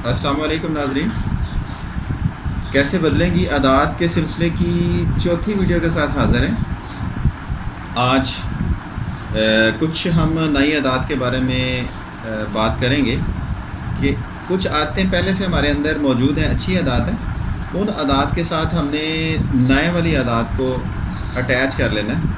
السلام علیکم ناظرین، کیسے بدلیں گی عادات کے سلسلے کی چوتھی ویڈیو کے ساتھ حاضر ہیں۔ آج کچھ ہم نئی عادات کے بارے میں بات کریں گے کہ کچھ عادتیں پہلے سے ہمارے اندر موجود ہیں، اچھی عادات ہیں، ان عادات کے ساتھ ہم نے نئے والی عادات کو اٹیچ کر لینا ہے،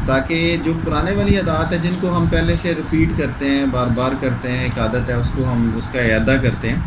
تاکہ جو پرانے والی عادات ہیں جن کو ہم پہلے سے ریپیٹ کرتے ہیں، بار بار کرتے ہیں، ایک عادت ہے اس کو ہم اس کا اعادہ کرتے ہیں،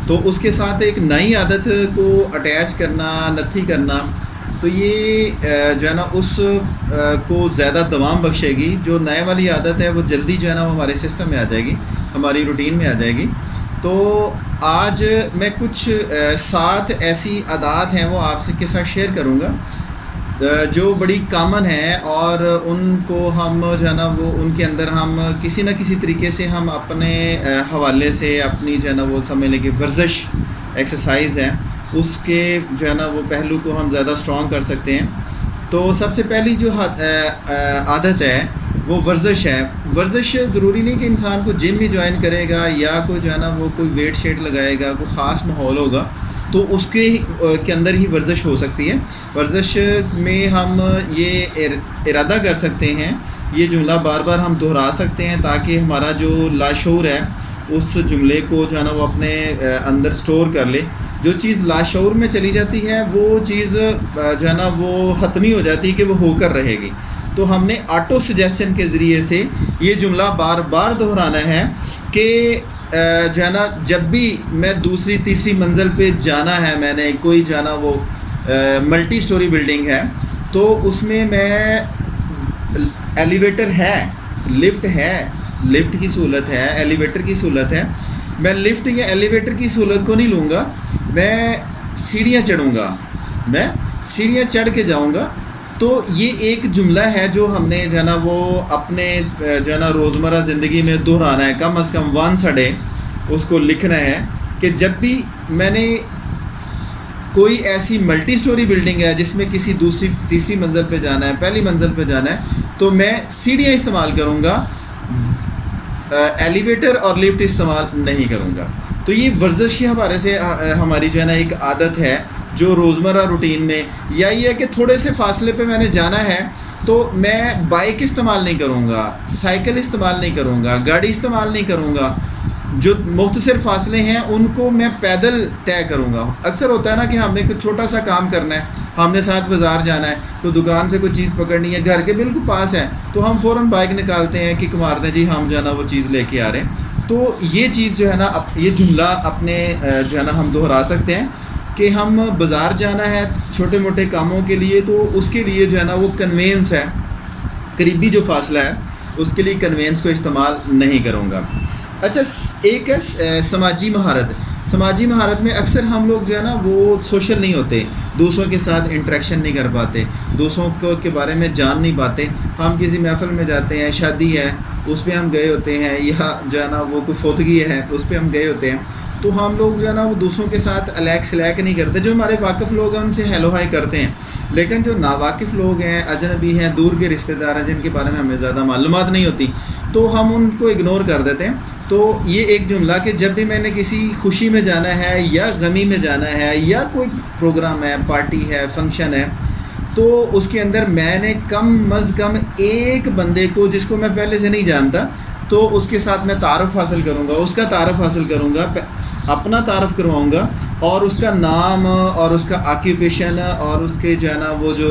تو اس کے ساتھ ایک نئی عادت کو اٹیچ کرنا، نتھی کرنا، تو یہ جو ہے نا اس کو زیادہ دوام بخشے گی۔ جو نئے والی عادت ہے وہ جلدی جو ہے نا وہ ہمارے سسٹم میں آ جائے گی، ہماری روٹین میں آ جائے گی۔ تو آج میں کچھ 7 ایسی عادات ہیں وہ آپ کے ساتھ شیئر کروں گا جو بڑی کامن ہیں، اور ان کو ہم جو ہے نا وہ ان کے اندر ہم کسی نہ کسی طریقے سے ہم اپنے حوالے سے اپنی جو ہے نا وہ سمجھ لیں کہ ورزش ایکسرسائز ہے، اس کے جو ہے نا وہ پہلو کو ہم زیادہ اسٹرانگ کر سکتے ہیں۔ تو سب سے پہلی جو عادت ہے وہ ورزش ہے۔ ورزش ضروری نہیں کہ انسان کو جم ہی جوائن کرے گا یا کوئی جو ہے نا وہ کوئی ویٹ شیٹ لگائے گا، کوئی خاص ماحول ہوگا تو اس کے اندر ہی ورزش ہو سکتی ہے۔ ورزش میں ہم یہ ارادہ کر سکتے ہیں، یہ جملہ بار بار ہم دہرا سکتے ہیں تاکہ ہمارا جو لاشعور ہے اس جملے کو جو ہے نا وہ اپنے اندر سٹور کر لے۔ جو چیز لاشعور میں چلی جاتی ہے وہ چیز جو ہے نا وہ حتمی ہو جاتی ہے کہ وہ ہو کر رہے گی۔ تو ہم نے آٹو سجیسشن کے ذریعے سے یہ جملہ بار بار دہرانا ہے کہ جو ہے نا جب بھی میں دوسری تیسری منزل پہ جانا ہے، میں نے کوئی جانا وہ ملٹی سٹوری بلڈنگ ہے تو اس میں ایلیویٹر ہے، لفٹ کی سہولت ہے، ایلیویٹر کی سہولت ہے، میں لفٹ یا ایلیویٹر کی سہولت کو نہیں لوں گا، میں سیڑھیاں چڑھوں گا، میں سیڑھیاں چڑھ کے جاؤں گا۔ تو یہ ایک جملہ ہے جو ہم نے جو ہے نا وہ اپنے جو ہے نا روزمرہ زندگی میں دہرانا ہے، کم از کم ونس اے ڈے اس کو لکھنا ہے کہ جب بھی میں نے کوئی ایسی ملٹی سٹوری بلڈنگ ہے جس میں کسی دوسری تیسری منزل پہ جانا ہے، پہلی منزل پہ جانا ہے، تو میں سیڑھیاں استعمال کروں گا، ایلیویٹر اور لفٹ استعمال نہیں کروں گا۔ تو یہ ورزش کے حوالے سے ہماری جو ہے نا ایک عادت ہے جو روزمرہ روٹین میں، یا یہ ہے کہ تھوڑے سے فاصلے پہ میں نے جانا ہے تو میں بائک استعمال نہیں کروں گا، سائیکل استعمال نہیں کروں گا، گاڑی استعمال نہیں کروں گا، جو مختصر فاصلے ہیں ان کو میں پیدل طے کروں گا۔ اکثر ہوتا ہے نا کہ ہم نے کچھ چھوٹا سا کام کرنا ہے، ہم نے ساتھ بازار جانا ہے، کوئی دکان سے کوئی چیز پکڑنی ہے، گھر کے بالکل پاس ہے، تو ہم فوراً بائک نکالتے ہیں، کک مارتے ہیں، جی ہم جو ہے نا وہ چیز لے کے آ رہے ہیں۔ تو یہ چیز جو ہے نا یہ جملہ اپنے جو ہے نا ہم دہرا سکتے ہیں کہ ہم بازار جانا ہے چھوٹے موٹے کاموں کے لیے، تو اس کے لیے جو ہے نا وہ کنوینس ہے، قریبی جو فاصلہ ہے اس کے لیے کنوینس کو استعمال نہیں کروں گا۔ اچھا، ایک ہے سماجی مہارت۔ سماجی مہارت میں اکثر ہم لوگ جو ہے نا وہ سوشل نہیں ہوتے، دوسروں کے ساتھ انٹریکشن نہیں کر پاتے، دوسروں کے بارے میں جان نہیں پاتے۔ ہم کسی محفل میں جاتے ہیں، شادی ہے اس پہ ہم گئے ہوتے ہیں، یا جو ہے نا وہ کوئی فوتگی ہے اس پہ ہم گئے ہوتے ہیں، تو ہم لوگ جو ہے نا وہ دوسروں کے ساتھ الیک سلیک نہیں کرتے۔ جو ہمارے واقف لوگ ہیں ان سے ہیلو ہائی کرتے ہیں، لیکن جو ناواقف لوگ ہیں، اجنبی ہیں، دور کے رشتہ دار ہیں جن کے بارے میں ہمیں زیادہ معلومات نہیں ہوتی، تو ہم ان کو اگنور کر دیتے ہیں۔ تو یہ ایک جملہ کہ جب بھی میں نے کسی خوشی میں جانا ہے یا غمی میں جانا ہے یا کوئی پروگرام ہے، پارٹی ہے، فنکشن ہے، تو اس کے اندر میں نے کم از کم ایک بندے کو جس کو میں پہلے سے نہیں جانتا تو اس کے ساتھ میں تعارف حاصل کروں گا، اس کا تعارف حاصل کروں گا، اپنا تعارف کرواؤں گا، اور اس کا نام اور اس کا آکیوپیشن اور اس کے جو ہے نا وہ جو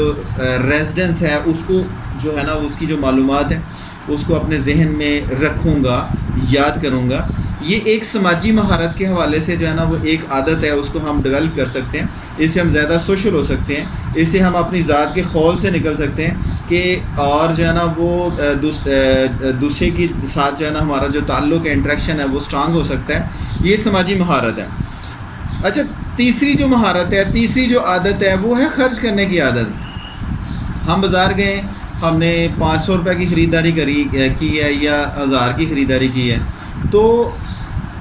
ریزیڈنس ہے اس کو جو ہے نا اس کی جو معلومات ہیں اس کو اپنے ذہن میں رکھوں گا، یاد کروں گا۔ یہ ایک سماجی مہارت کے حوالے سے جو ہے نا وہ ایک عادت ہے، اس کو ہم ڈیولپ کر سکتے ہیں، اس سے ہم زیادہ سوشل ہو سکتے ہیں، اس سے ہم اپنی ذات کے خول سے نکل سکتے ہیں کہ اور جو ہے نا وہ دوسرے کے ساتھ جو ہے نا ہمارا جو تعلق ہے، انٹریکشن ہے، وہ اسٹرانگ ہو سکتا ہے۔ یہ سماجی مہارت ہے۔ اچھا، تیسری جو مہارت ہے، تیسری جو عادت ہے وہ ہے خرچ کرنے کی عادت۔ ہم بازار گئے، ہم نے 500 روپے کی خریداری کی ہے یا 1000 کی خریداری کی ہے، تو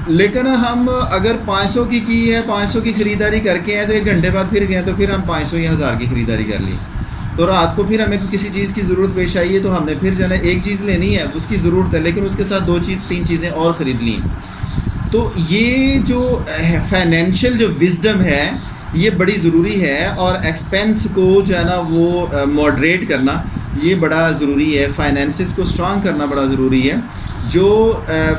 لیکن ہم اگر 500 کی ہے، 500 کی خریداری کر کے ہیں تو 1 گھنٹے بعد پھر گئے تو پھر ہم 500 یا 1000 کی خریداری کر لی، تو رات کو پھر ہمیں کسی چیز کی ضرورت پیش آئی ہے تو ہم نے پھر جو ہے ایک چیز لینی ہے، اس کی ضرورت ہے، لیکن اس کے ساتھ 2 3 چیزیں اور خرید لیں، تو یہ جو فائنینشیل جو وزڈم ہے یہ بڑی ضروری ہے، اور ایکسپینس کو جو ہے نا وہ ماڈریٹ کرنا یہ بڑا ضروری ہے، فائنینسز کو اسٹرانگ کرنا بڑا ضروری ہے، جو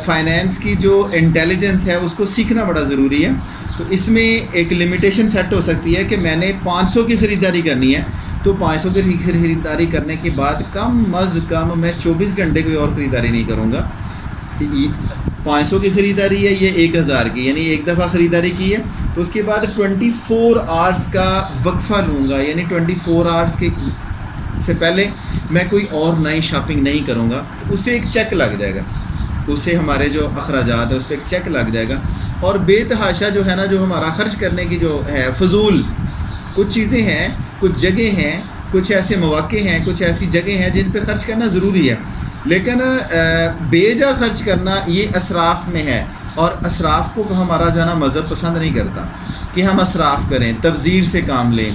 فائنینس کی جو انٹیلیجنس ہے اس کو سیکھنا بڑا ضروری ہے۔ تو اس میں ایک لمیٹیشن سیٹ ہو سکتی ہے کہ میں نے 500 کی خریداری کرنی ہے، تو 500 کی خریداری کرنے کے بعد کم از کم میں 24 گھنٹے کوئی اور خریداری نہیں کروں گا۔ 500 کی خریداری ہے، یہ 1000 کی، یعنی ایک دفعہ خریداری کی ہے تو اس کے بعد 24 آورس کا وقفہ لوں گا، یعنی 24 آورس کے سے پہلے میں کوئی اور نئی شاپنگ نہیں کروں گا۔ تو اسے ایک چیک لگ جائے گا، اسے ہمارے جو اخراجات ہے اس پہ ایک چیک لگ جائے گا، اور بے تحاشا جو ہے نا جو ہمارا خرچ کرنے کی جو ہے فضول کچھ چیزیں ہیں، کچھ جگہ ہیں، کچھ ایسے مواقع ہیں، کچھ ایسی جگہ ہیں جن پہ خرچ کرنا ضروری ہے، لیکن بے جا خرچ کرنا یہ اسراف میں ہے، اور اسراف کو ہمارا جو ہے نا مذہب پسند نہیں کرتا کہ ہم اسراف کریں، تبذیر سے کام لیں،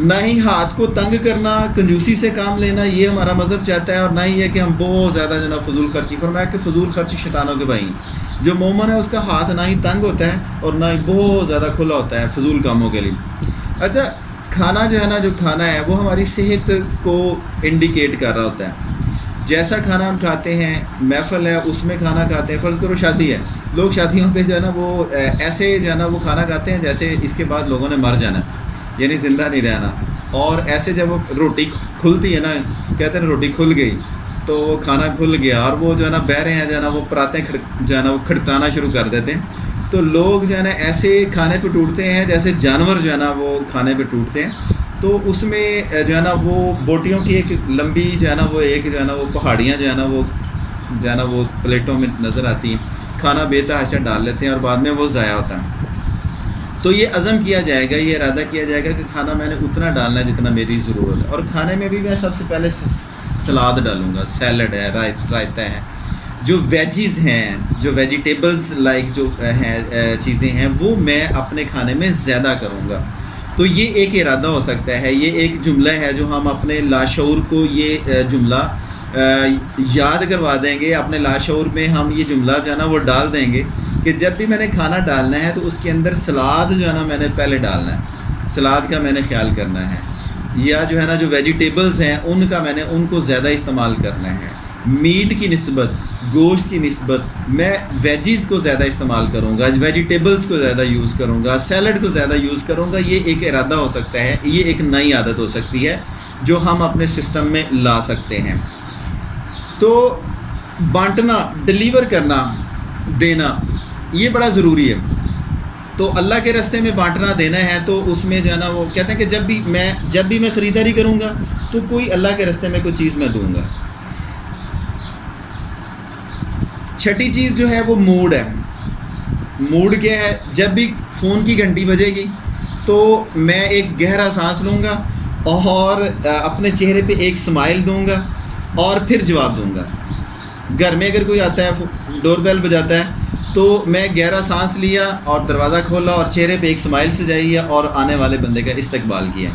نہ ہی ہاتھ کو تنگ کرنا، کنجوسی سے کام لینا یہ ہمارا مذہب چاہتا ہے، اور نہ ہی ہے کہ ہم بہت زیادہ جو ہے نا فضول خرچی، فرمایا کہ فضول خرچی شیطانوں کے بھائی، جو مومن ہے اس کا ہاتھ نہ ہی تنگ ہوتا ہے اور نہ ہی بہت زیادہ کھلا ہوتا ہے فضول کاموں کے لیے۔ اچھا، کھانا جو ہے نا جو کھانا ہے وہ ہماری صحت کو انڈیکیٹ کر رہا ہوتا ہے، جیسا کھانا ہم کھاتے ہیں، محفل ہے اس میں کھانا کھاتے ہیں، فرض کرو شادی ہے، لوگ شادیوں پہ جو ہے نا وہ ایسے جو ہے نا وہ کھانا کھاتے ہیں جیسے اس کے بعد لوگوں نے مر جانا، یعنی زندہ نہیں رہنا، اور ایسے جب وہ روٹی کھلتی ہے نا، کہتے ہیں روٹی کھل گئی تو وہ کھانا کھل گیا، اور وہ جو ہے نا بہ رہے ہیں جو ہے نا وہ پراتیں جو ہے نا وہ کھٹکانا شروع کر دیتے ہیں، تو لوگ جو ہے نا ایسے کھانے پہ ٹوٹتے ہیں جیسے جانور جو ہے نا وہ کھانے پہ ٹوٹتے ہیں۔ تو اس میں جو ہے نا وہ بوٹیوں کی ایک لمبی جو ہے نا وہ ایک جو ہے نا وہ پہاڑیاں جو ہے نا وہ پلیٹوں میں نظر آتی ہیں، کھانا بے تحاشا ڈال لیتے ہیں اور بعد میں وہ ضائع ہوتا ہے۔ تو یہ عزم کیا جائے گا، یہ ارادہ کیا جائے گا کہ کھانا میں نے اتنا ڈالنا ہے جتنا میری ضرورت ہے، اور کھانے میں بھی میں سب سے پہلے سلاد ڈالوں گا، سیلڈ ہے، رائتا ہے، جو ویجیز ہیں، جو ویجیٹیبلز لائک جو ہیں چیزیں ہیں وہ میں اپنے کھانے میں زیادہ کروں گا۔ تو یہ ایک ارادہ ہو سکتا ہے، یہ ایک جملہ ہے جو ہم اپنے لاشعور کو یہ جملہ یاد کروا دیں گے، اپنے لاشعور میں ہم یہ جملہ جو ہے نا وہ ڈال دیں گے کہ جب بھی میں نے کھانا ڈالنا ہے تو اس کے اندر سلاد جو ہے نا میں نے پہلے ڈالنا ہے، سلاد کا میں نے خیال کرنا ہے، یا جو ہے نا جو ویجیٹیبلز ہیں ان کا میں نے ان کو زیادہ استعمال کرنا ہے، میٹ کی نسبت، گوشت کی نسبت میں ویجیز کو زیادہ استعمال کروں گا، ویجیٹیبلز کو زیادہ یوز کروں گا، سیلڈ کو زیادہ یوز کروں گا۔ یہ ایک ارادہ ہو سکتا ہے، یہ ایک نئی عادت ہو سکتی ہے جو ہم اپنے سسٹم میں لا سکتے ہیں۔ تو بانٹنا، ڈیلیور کرنا، دینا یہ بڑا ضروری ہے۔ تو اللہ کے راستے میں بانٹنا دینا ہے، تو اس میں جو ہے نا وہ کہتے ہیں کہ جب بھی میں خریداری کروں گا تو کوئی اللہ کے راستے میں کوئی چیز میں دوں گا۔ چھٹی چیز جو ہے وہ موڈ ہے۔ موڈ کیا ہے؟ جب بھی فون کی گھنٹی بجے گی تو میں ایک گہرا سانس لوں گا اور اپنے چہرے پہ ایک سمائل دوں گا اور پھر جواب دوں گا۔ گھر میں اگر کوئی آتا ہے، ڈور بیل بجاتا ہے، تو میں گہرا سانس لیا اور دروازہ کھولا اور چہرے پہ ایک سمائل سجائی اور آنے والے بندے کا استقبال کیا۔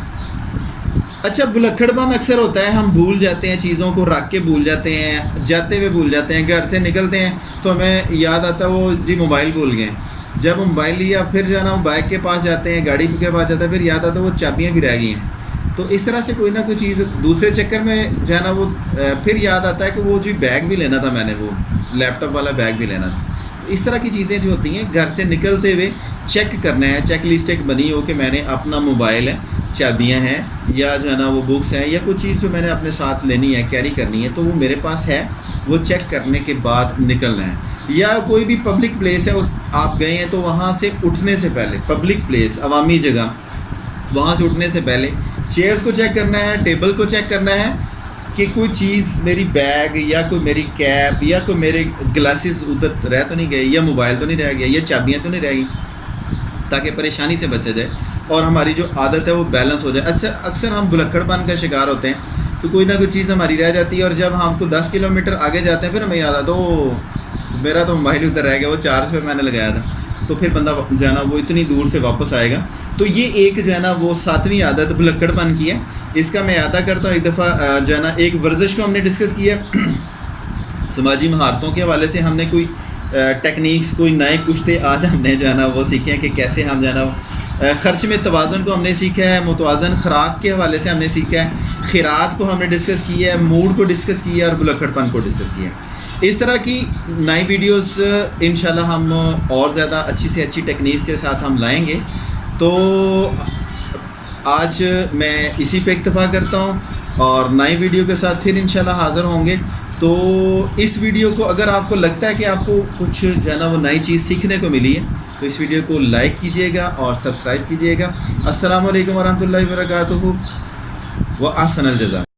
اچھا، بلکھڑ پن اکثر ہوتا ہے، ہم بھول جاتے ہیں چیزوں کو، رکھ کے بھول جاتے ہیں، جاتے ہوئے بھول جاتے ہیں، گھر سے نکلتے ہیں تو ہمیں یاد آتا ہے وہ جی موبائل بھول گئے، جب موبائل لیا پھر جو ہے نا بائک کے پاس جاتے ہیں، گاڑی کے پاس جاتا ہے، پھر یاد آتا ہے وہ چابیاں بھی رہ گئی ہیں۔ تو اس طرح سے کوئی نہ کوئی چیز دوسرے چکر میں جو ہے نا وہ پھر یاد آتا ہے کہ وہ جو بیگ بھی لینا تھا میں نے، وہ لیپ ٹاپ والا بیگ بھی لینا تھا۔ اس طرح کی چیزیں جو ہوتی ہیں گھر سے نکلتے ہوئے چیک کرنا ہے، چیک لسٹ ایک بنی ہو کہ میں نے اپنا موبائل ہے، چابیاں ہیں، یا جو ہے نا وہ بکس ہیں، یا کچھ چیز جو میں نے اپنے ساتھ لینی ہے، کیری کرنی ہے، تو وہ میرے پاس ہے، وہ چیک کرنے کے بعد نکلنا ہے۔ یا کوئی بھی پبلک پلیس ہے، آپ گئے ہیں تو وہاں سے اٹھنے سے پہلے، پبلک پلیس، عوامی جگہ، وہاں سے اٹھنے سے پہلے چیئرز کو چیک کرنا ہے، ٹیبل کو چیک کرنا ہے کہ کوئی چیز میری بیگ یا کوئی میری کیپ یا کوئی میرے گلاسز ادھر رہ تو نہیں گئے، یا موبائل تو نہیں رہ گیا، یا چابیاں تو نہیں رہ گئی، تاکہ پریشانی سے بچا جائے اور ہماری جو عادت ہے وہ بیلنس ہو جائے۔ اکثر ہم بلکھڑ پن کا شکار ہوتے ہیں، تو کوئی نہ کوئی چیز ہماری رہ جاتی ہے، اور جب ہم کو 10 کلومیٹر آگے جاتے ہیں پھر ہمیں یاد آتا ہے میرا تو موبائل ادھر رہ گیا، وہ چارج پہ میں نے لگایا تھا، تو پھر بندہ جو ہے نا وہ اتنی دور سے واپس آئے گا۔ تو یہ ایک جو ہے نا وہ 7ویں عادت بلکڑ پن کی ہے۔ اس کا میں اعادہ کرتا ہوں۔ ایک دفعہ جو ہے نا ایک ورزش کو ہم نے ڈسکس کیا ہے، سماجی مہارتوں کے حوالے سے ہم نے کوئی ٹیکنیکس کوئی نئے کشتے آج ہم نے جو ہے نا وہ سیکھے ہیں کہ کیسے ہم جو ہے نا خرچ میں توازن کو ہم نے سیکھا ہے, متوازن خوراک کے حوالے سے ہم نے سیکھا ہے, خیرات کو ہم نے ڈسکس کیا ہے, موڈ کو ڈسکس کیا ہے اور بلکڑ پن کو ڈسکس کیا ہے. اس طرح کی نئی ویڈیوز انشاءاللہ ہم اور زیادہ اچھی سے اچھی ٹیکنیکس کے ساتھ ہم لائیں گے. تو آج میں اسی پہ اکتفا کرتا ہوں اور نئی ویڈیو کے ساتھ پھر انشاءاللہ حاضر ہوں گے. تو اس ویڈیو کو اگر آپ کو لگتا ہے کہ آپ کو کچھ جو ہے نا وہ نئی چیز سیکھنے کو ملی ہے تو اس ویڈیو کو لائک کیجئے گا اور سبسکرائب کیجئے گا. السلام علیکم ورحمۃ اللہ وبرکاتہ و احسن الجزا.